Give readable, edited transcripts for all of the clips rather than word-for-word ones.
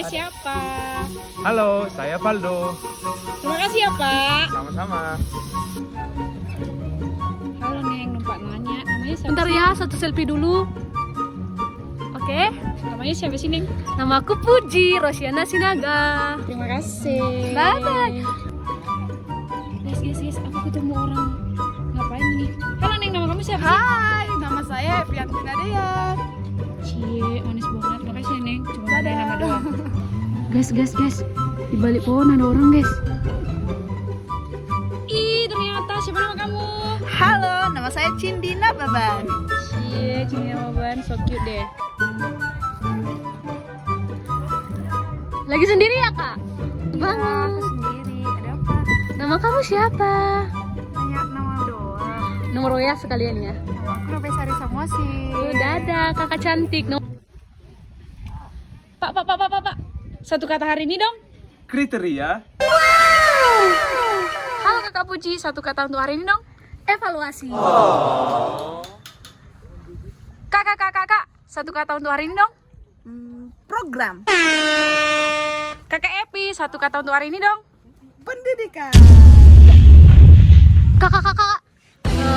siapa? Halo, saya Valdo. Terima kasih ya Pak. Sama-sama. Halo Neng, numpak nanya. Namanya siapa? Bentar ya, satu selfie dulu. Oke, Namanya siapa sih Neng? nama aku Puji Rosiana Sinaga. Terima kasih. Bye-bye. Guys, aku ketemu orang. Ngapain nih? Halo Neng, nama kamu siapa sih? Hai, nama saya Eviantina Dea. Cie, manis banget. Makasih ya Neng. Cuma ada nama doang. Guys. Di balik pohon ada orang, guys. Ih, ternyata siapa nama kamu? Halo, nama saya Cindina Baban. Cie, Cini Ban, so cute deh. Lagi sendiri ya, Kak? Bang, Aku sendiri, ada apa? nama kamu siapa? Tanya nama doang. Nomor WA sekalian ya. Nama aku Robesari Samosi. Dadah, kakak cantik. Pak. Satu kata hari ini dong. Kriteria Halo kakak Puji, satu kata untuk hari ini dong. Evaluasi. Kakak, satu kata untuk hari ini dong. Program Kakak Epi, satu kata untuk hari ini dong. pendidikan. Kakak,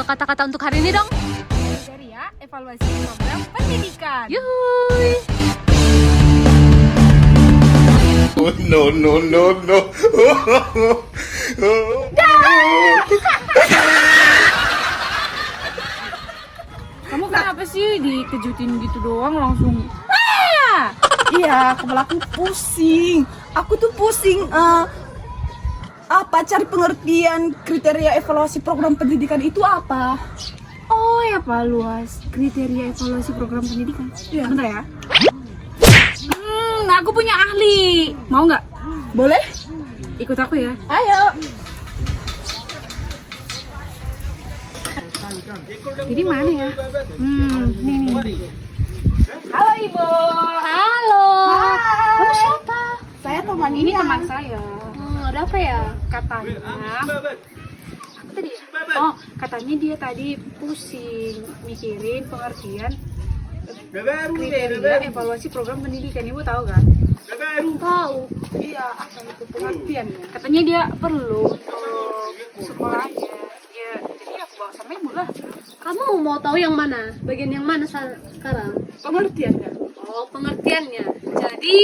kata-kata untuk hari ini dong. Kriteria evaluasi program pendidikan. Yuhuy. No. Kamu kenapa sih dikejutin gitu doang langsung? Iya, kepala aku pusing. Aku tuh pusing. Apa cari pengertian kriteria evaluasi program pendidikan itu apa? Oh, kriteria evaluasi program pendidikan. Iya. Bentar ya. Aku punya ahli. Mau nggak? Boleh? Ikut aku ya. Ayo. Jadi mana ya? Nih. Halo Ibu. Halo. Kamu siapa? Saya teman Ini teman saya. Ada apa ya? Katanya. Apa tadi ya? Oh, katanya dia tadi pusing mikirin pengertian kriteria evaluasi program pendidikan. Ibu tahu kan? Tahu. Iya, apa itu pengertian? Katanya dia perlu sekolahnya. Ya, jadi aku bawa sama ibu lah. Kamu mau tahu yang mana? Bagian yang mana sekarang? Pengertiannya. Oh, pengertiannya. Jadi,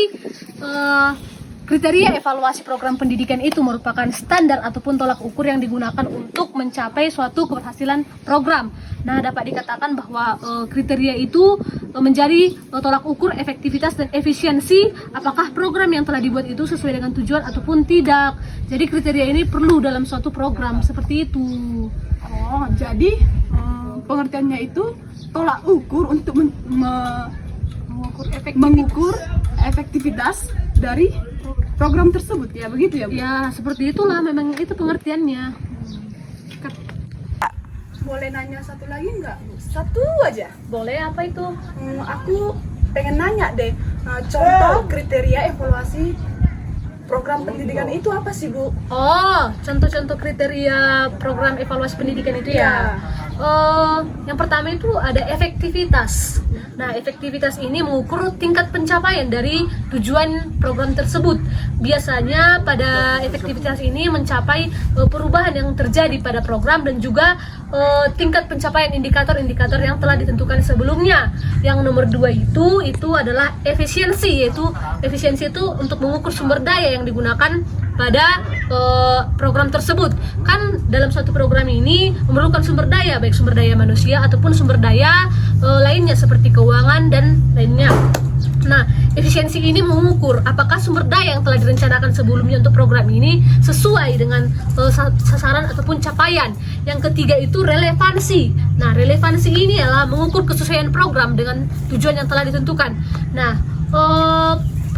kriteria evaluasi program pendidikan itu merupakan standar ataupun tolak ukur yang digunakan untuk mencapai suatu keberhasilan program. Nah, dapat dikatakan bahwa kriteria itu menjadi tolak ukur efektivitas dan efisiensi apakah program yang telah dibuat itu sesuai dengan tujuan ataupun tidak. Jadi kriteria ini perlu dalam suatu program seperti itu. Oh, jadi pengertiannya itu tolak ukur untuk mengukur efektivitas dari program tersebut, ya begitu ya Bu? Ya, seperti itulah memang itu pengertiannya. Boleh nanya satu lagi nggak Bu? Satu aja. Boleh, apa itu? Aku pengen nanya deh, contoh kriteria evaluasi program pendidikan itu apa sih Bu? Oh, contoh-contoh kriteria program evaluasi pendidikan itu ya. Yang pertama itu ada efektivitas. Nah, efektivitas ini mengukur tingkat pencapaian dari tujuan program tersebut. Biasanya pada efektivitas ini mencapai perubahan yang terjadi pada program dan juga tingkat pencapaian indikator-indikator yang telah ditentukan sebelumnya. Yang nomor 2 itu adalah efisiensi, yaitu efisiensi itu untuk mengukur sumber daya yang digunakan pada program tersebut. Kan dalam suatu program ini memerlukan sumber daya, baik sumber daya manusia ataupun sumber daya lainnya seperti keuangan dan lainnya. Nah, efisiensi ini mengukur apakah sumber daya yang telah direncanakan sebelumnya untuk program ini sesuai dengan sasaran ataupun capaian. Yang ketiga itu relevansi. Nah, relevansi ini adalah mengukur kesesuaian program dengan tujuan yang telah ditentukan. Nah,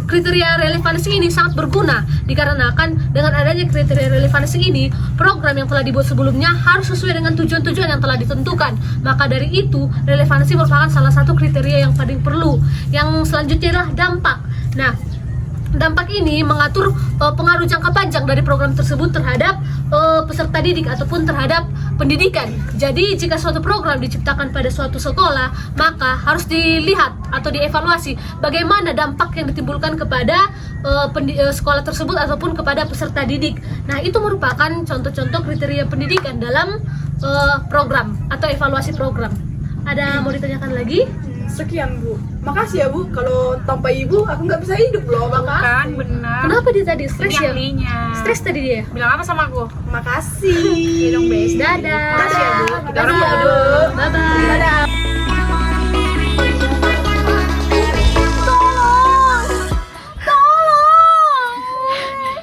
kriteria relevansi ini sangat berguna dikarenakan dengan adanya kriteria relevansi ini, program yang telah dibuat sebelumnya harus sesuai dengan tujuan-tujuan yang telah ditentukan. Maka dari itu, relevansi merupakan salah satu kriteria yang paling perlu. Yang selanjutnya adalah dampak. Nah, dampak ini mengatur pengaruh jangka panjang dari program tersebut terhadap peserta didik ataupun terhadap pendidikan. Jadi jika suatu program diciptakan pada suatu sekolah, maka harus dilihat atau dievaluasi bagaimana dampak yang ditimbulkan kepada sekolah tersebut ataupun kepada peserta didik. Nah, itu merupakan contoh-contoh kriteria pendidikan dalam program atau evaluasi program. Ada mau ditanyakan lagi? Sekian Bu. Makasih ya Bu. Kalau tanpa Ibu aku nggak bisa hidup loh. Kan benar. Kenapa dia tadi stres ya? Ahlinya. Stres tadi dia. Bilang apa sama aku? Makasih. Dong, Bes. Dadah. Makasih ya Bu. Kita orang mau dulu. Bye bye. Dadah.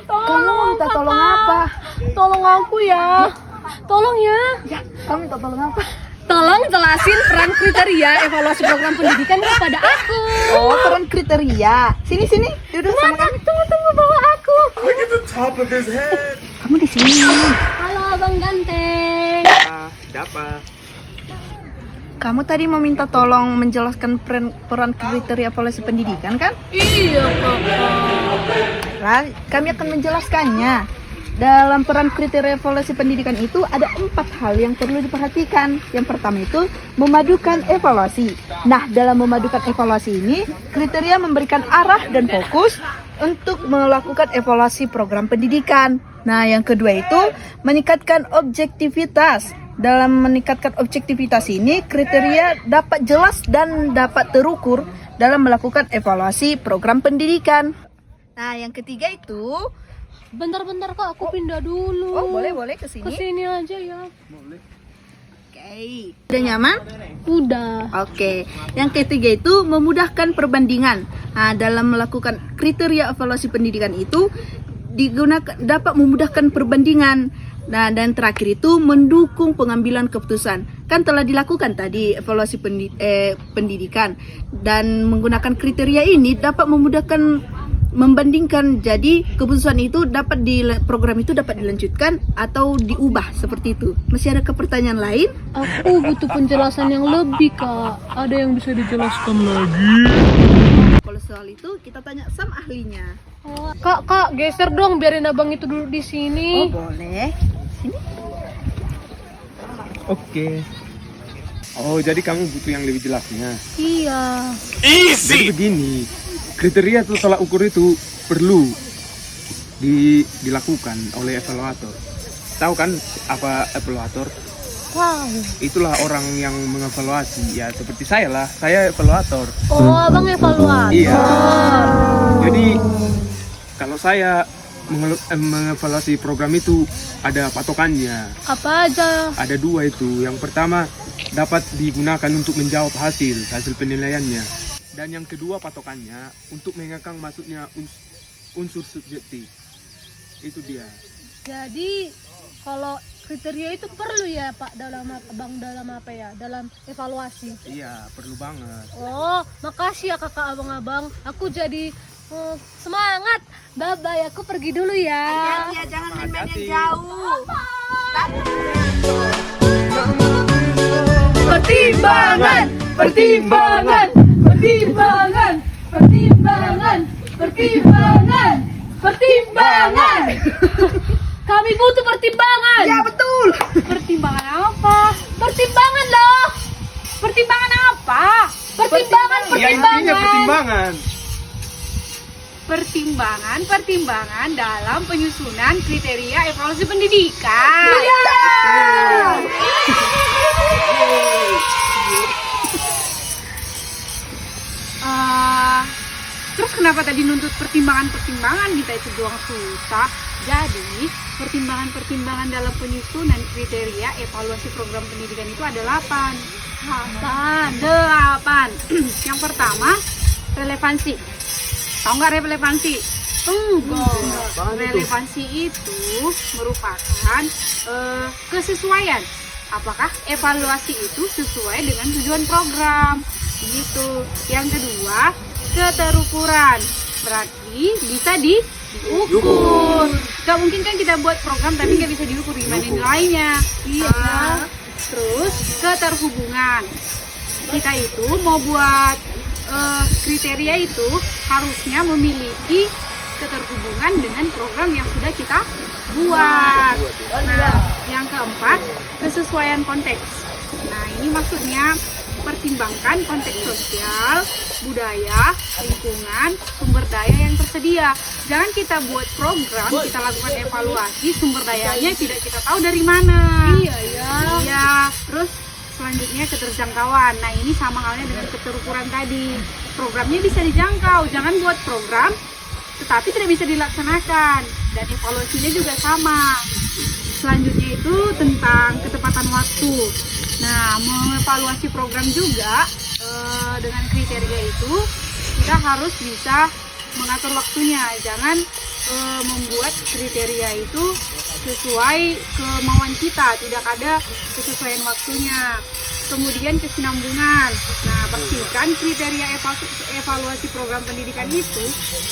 Kamu minta tolong apa? Tolong aku ya. Tolong ya. Ya, kamu minta tolong apa? Tolong jelasin peran kriteria evaluasi program pendidikan kepada aku. Oh, peran kriteria. Sini sini, duduk sama kami. Tunggu bawa aku. Look at the top of his head. Kamu di sini. Halo Abang Ganteng. Siapa? Kamu tadi mau minta tolong menjelaskan peran kriteria evaluasi pendidikan kan? Iya kakak. Baiklah, kami akan menjelaskannya. Dalam peran kriteria evaluasi pendidikan itu ada 4 hal yang perlu diperhatikan. Yang pertama itu memadukan evaluasi. Nah, dalam memadukan evaluasi ini, kriteria memberikan arah dan fokus untuk melakukan evaluasi program pendidikan. Nah, yang kedua itu meningkatkan objektivitas. Dalam meningkatkan objektivitas ini, kriteria dapat jelas dan dapat terukur dalam melakukan evaluasi program pendidikan. Nah, yang ketiga itu Bentar-bentar kak, aku pindah dulu. oh, boleh ke sini. Kesini aja ya. Oke. Udah nyaman? Udah. Oke. Yang ketiga itu memudahkan perbandingan. Nah, dalam melakukan kriteria evaluasi pendidikan itu dapat memudahkan perbandingan. Nah, dan terakhir itu mendukung pengambilan keputusan. Kan telah dilakukan tadi evaluasi pendidikan, dan menggunakan kriteria ini dapat memudahkan membandingkan, jadi keputusan itu program itu dapat dilanjutkan atau diubah seperti itu. Masih ada pertanyaan lain? Aku butuh penjelasan yang lebih kak. Ada yang bisa dijelaskan lagi? Kalau soal itu kita tanya sama ahlinya. Oh, kak, geser dong biarin abang itu duduk di sini. Oh, boleh. Sini. Oke. Oh, jadi kamu butuh yang lebih jelasnya. Iya. Jadi begini, kriteria itu tolak ukur itu perlu dilakukan oleh evaluator. Tahu kan apa evaluator? Wow. Itulah orang yang mengevaluasi. Ya seperti saya lah, saya evaluator. Oh, abang evaluator. Iya. Jadi kalau saya mengevaluasi program itu ada patokannya. Apa aja? Ada 2 itu. Yang pertama dapat digunakan untuk menjawab hasil penilaiannya. Dan yang kedua patokannya untuk mengekang masuknya unsur subjektif. Itu dia. Jadi kalau kriteria itu perlu ya Pak dalam apa ya? Dalam evaluasi. Iya, perlu banget. Oh, makasih ya kakak abang-abang. Aku jadi semangat. Bye-bye, aku pergi dulu ya. Iya, jangan Hati-hati. jauh. Pertimbangan, pertimbangan, pertimbangan, pertimbangan, pertimbangan, pertimbangan. Kami butuh pertimbangan. Ya, betul. Pertimbangan apa? Pertimbangan loh. Pertimbangan apa? Pertimbangan, Ya intinya pertimbangan. Pertimbangan dalam penyusunan kriteria evaluasi pendidikan. Terus kenapa tadi nuntut pertimbangan kita itu doang susah? Jadi pertimbangan dalam penyusunan kriteria evaluasi program pendidikan itu ada 8. Yang pertama, relevansi. Tahu nggak relevansi? Enggak. Relevansi itu merupakan kesesuaian. Apakah evaluasi itu sesuai dengan tujuan program? Gitu. Yang kedua, keterukuran. Berarti bisa diukur. Gak mungkin kan kita buat program tapi nggak bisa diukur gimana nilainya. Iya. Terus keterhubungan. Kita itu mau buat kriteria itu harusnya memiliki keterhubungan dengan program yang sudah kita buat. Nah, yang keempat, kesesuaian konteks. Nah, ini maksudnya pertimbangkan konteks sosial, budaya, lingkungan, sumber daya yang tersedia. Jangan kita buat program, kita lakukan evaluasi, sumber dayanya tidak kita tahu dari mana. Iya. Terus selanjutnya keterjangkauan. Nah, ini sama halnya dengan keterukuran tadi. Programnya bisa dijangkau. Jangan buat program tetapi tidak bisa dilaksanakan. Dan evaluasinya juga sama. Selanjutnya itu tentang ketepatan waktu. Nah, mengevaluasi program juga dengan kriteria itu kita harus bisa mengatur waktunya. Jangan membuat kriteria itu sesuai kemauan kita, tidak ada kesesuaian waktunya. Kemudian kesinambungan. Nah, pastikan kriteria evaluasi program pendidikan itu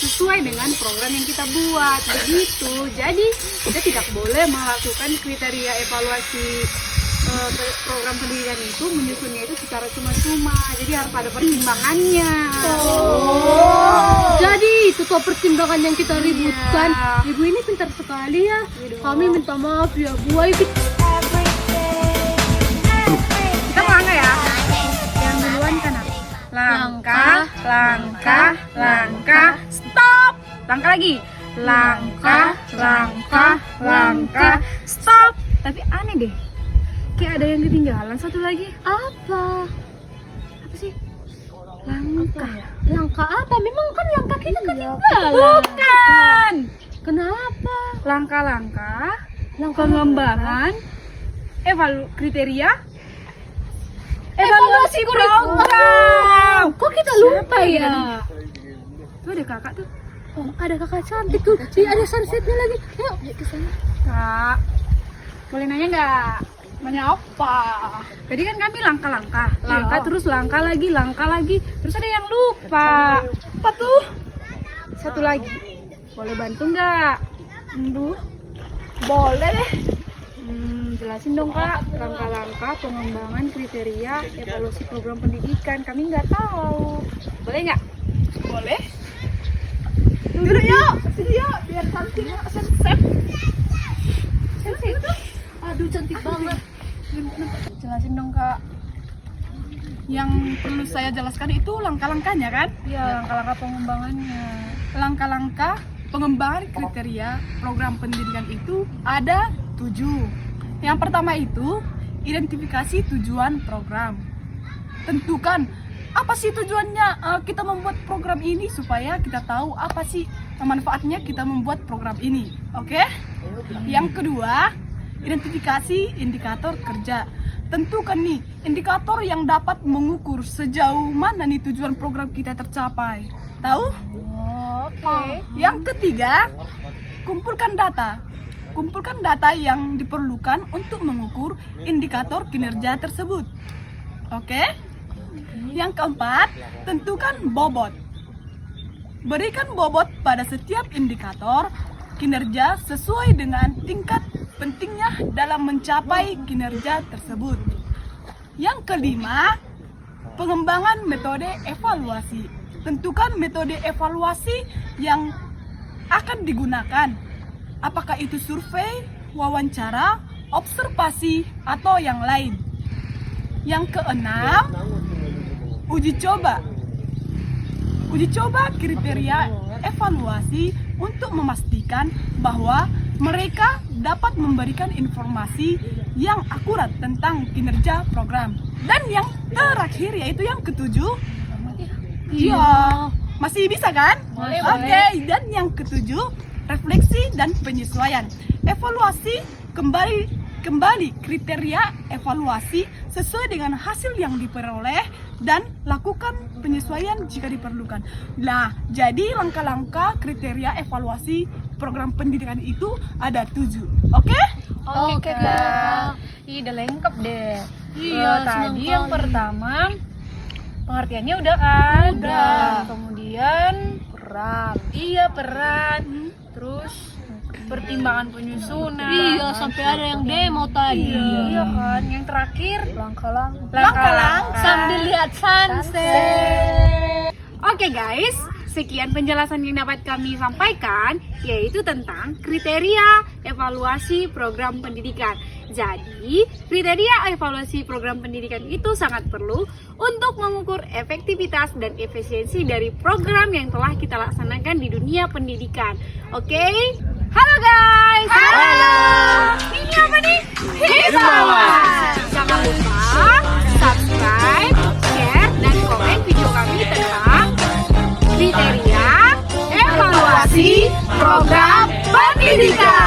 sesuai dengan program yang kita buat. Begitu. Jadi, kita tidak boleh melakukan kriteria evaluasi program pendidikan itu, menyusunnya itu secara cuma-cuma. Jadi harus ada pertimbangannya. Jadi itu tuh pertimbangan yang kita ributkan. Ibu ini pintar sekali ya. Kami minta maaf ya Bu. Ayo kita Langkah ya. Yang duluan kanan. Langkah. Stop. Langkah lagi. Langkah. Stop. Tapi aneh deh. Kayak ada yang ketinggalan satu lagi. apa? Apa sih? Langkah apa? Memang kan langkah kita ketinggalan. Bukan. Kenapa? Langkah-langkah pengembangan kriteria evaluasi program. Kok kita lupa ya? Tuh ada kakak tuh. Oh, ada kakak cantik tuh. Ada sunsetnya lagi. Ayo ke sana. Kak, boleh nanya nggak? Nanya apa? Tadi kan kami langkah-langkah, terus langkah lagi, terus ada yang lupa. Apa tuh? Satu lagi. Boleh bantu nggak? Boleh deh. Jelasin dong Kak, langkah-langkah pengembangan kriteria evaluasi program pendidikan. Kami nggak tahu. Boleh nggak? Boleh. Dulu yuk, sini yuk, biar cantik sunset. Aduh cantik banget. Jelasin dong Kak. Yang perlu saya jelaskan itu langkah-langkahnya kan? Iya, langkah-langkah pengembangannya. Langkah-langkah pengembangan kriteria program pendidikan itu ada 7. Yang pertama itu identifikasi tujuan program. Tentukan apa sih tujuannya kita membuat program ini, supaya kita tahu apa sih manfaatnya kita membuat program ini. Oke? Yang kedua, identifikasi indikator kerja. Tentukan nih indikator yang dapat mengukur sejauh mana nih tujuan program kita tercapai. Tahu? Oke. Yang ketiga, kumpulkan data. Kumpulkan data yang diperlukan untuk mengukur indikator kinerja tersebut. Oke? Yang keempat, tentukan bobot. Berikan bobot pada setiap indikator kinerja sesuai dengan tingkat pentingnya dalam mencapai kinerja tersebut. Yang kelima, pengembangan metode evaluasi. Tentukan metode evaluasi yang akan digunakan. Apakah itu survei, wawancara, observasi, atau yang lain. Yang keenam, uji coba. Uji coba kriteria evaluasi untuk memastikan bahwa mereka dapat memberikan informasi yang akurat tentang kinerja program. Dan yang terakhir yaitu yang ketujuh, masih bisa kan? Oke. Dan yang ketujuh, refleksi dan penyesuaian. Evaluasi kembali kriteria evaluasi sesuai dengan hasil yang diperoleh dan lakukan penyesuaian jika diperlukan. Nah, jadi langkah-langkah kriteria evaluasi program pendidikan itu ada 7. Oke? Oke, Kak. Udah lengkap deh. Iya, Tadi senang yang kali. pertama pengertiannya udah kan? Udah. Kemudian peran. Iya, peran. Terus pertimbangan penyusunan. Iya, sampai ada yang demo tadi. Iya kan. Yang terakhir Langkah-langkah sambil lihat sunset. Oke guys, sekian penjelasan yang dapat kami sampaikan, yaitu tentang kriteria evaluasi program pendidikan. Jadi, kriteria evaluasi program pendidikan itu sangat perlu untuk mengukur efektivitas dan efisiensi dari program yang telah kita laksanakan di dunia pendidikan. Oke? Halo guys! Halo! Ini apa nih? Himawas! Jangan lupa subscribe, share, dan komen video kami tentang kriteria evaluasi program pendidikan.